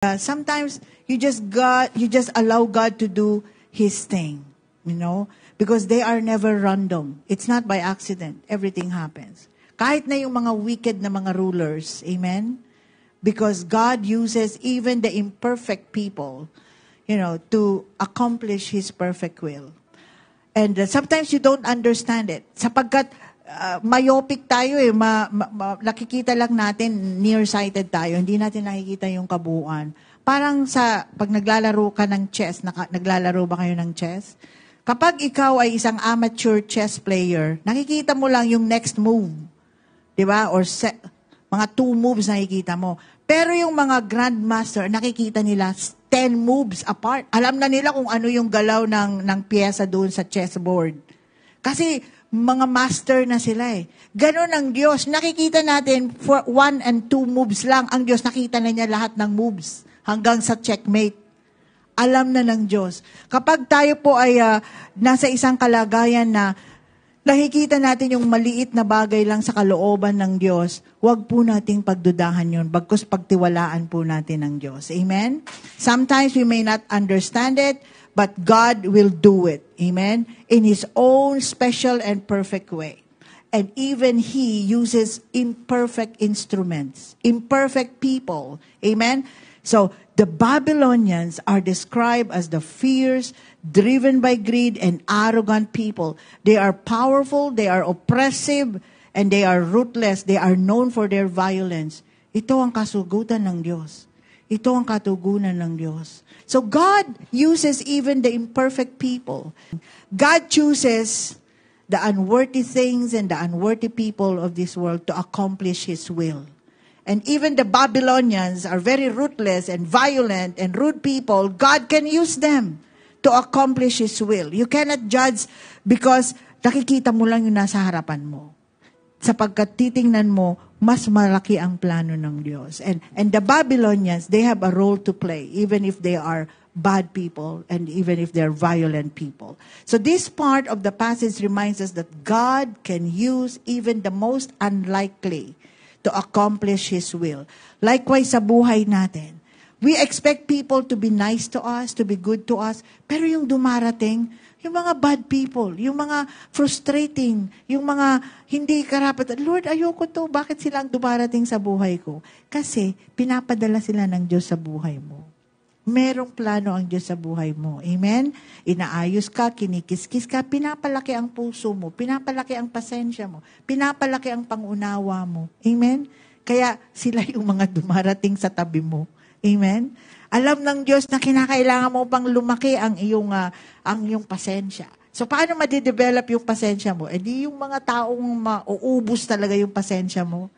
Sometimes you just allow God to do His thing, because they are never random. It's not by accident. Everything happens. Kahit na yung mga wicked na mga rulers, amen? Because God uses even the imperfect people, to accomplish His perfect will. And sometimes you don't understand it. Sapagkat myopic tayo nakikita lang natin, nearsighted tayo, hindi natin nakikita yung kabuuan. Parang pag naglalaro ka ng chess, naglalaro ba kayo ng chess? Kapag ikaw ay isang amateur chess player, nakikita mo lang yung next move. Diba? Or mga 2 moves nakikita mo. Pero yung mga grandmaster, nakikita nila 10 moves apart. Alam na nila kung ano yung galaw ng pyesa doon sa chessboard. Kasi mga master na sila Ganon ang Diyos. Nakikita natin for 1 and 2 moves lang. Ang Diyos nakita na niya lahat ng moves hanggang sa checkmate. Alam na ng Diyos. Kapag tayo po ay nasa isang kalagayan na nakikita natin yung maliit na bagay lang sa kalooban ng Diyos, huwag po nating pagdudahan yun, bagkus pagtiwalaan po natin ng Diyos. Amen? Sometimes we may not understand it, but God will do it. Amen? In His own special and perfect way. And even He uses imperfect instruments, imperfect people. Amen? So, the Babylonians are described as the fierce, driven by greed and arrogant people. They are powerful, they are oppressive, and they are ruthless. They are known for their violence. Ito ang kasugutan ng Diyos. Ito ang katugunan ng Diyos. So God uses even the imperfect people. God chooses the unworthy things and the unworthy people of this world to accomplish His will. And even the Babylonians are very ruthless and violent and rude people. God can use them to accomplish His will. You cannot judge because nakikita mo lang yung nasa harapan mo. Sapagkat titingnan mo, mas malaki ang plano ng Diyos. And the Babylonians, they have a role to play, even if they are bad people and even if they're violent people. So this part of the passage reminds us that God can use even the most unlikely to accomplish His will. Likewise sa buhay natin. We expect people to be nice to us, to be good to us, pero yung dumarating, yung mga bad people, yung mga frustrating, yung mga hindi karapat. Lord, ayoko to. Bakit sila ang dumarating sa buhay ko? Kasi pinapadala sila ng Diyos sa buhay mo. Merong plano ang Diyos sa buhay mo. Amen? Inaayos ka, kinikiskis ka, pinapalaki ang puso mo, pinapalaki ang pasensya mo, pinapalaki ang pangunawa mo. Amen? Kaya sila yung mga dumarating sa tabi mo. Amen? Alam ng Diyos na kinakailangan mo pang lumaki ang iyong pasensya. So, paano madidevelop yung pasensya mo? Di yung mga taong mauubos talaga yung pasensya mo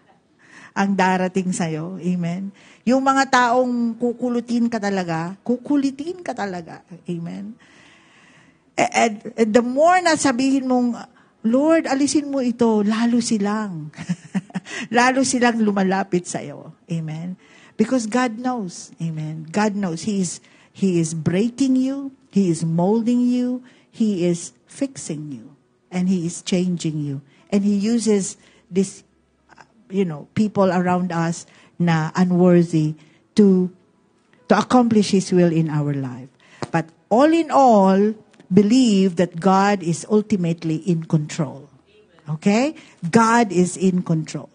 ang darating sa'yo. Amen? Yung mga taong kukulitin ka talaga. Amen? And the more na sabihin mong, Lord, alisin mo ito, lalo silang lumalapit sa'yo. Amen? Because God knows. Amen? God knows. He is breaking you. He is molding you. He is fixing you. And He is changing you. And He uses this, people around us na unworthy to accomplish His will in our life. But all in all, believe that God is ultimately in control. Okay? God is in control.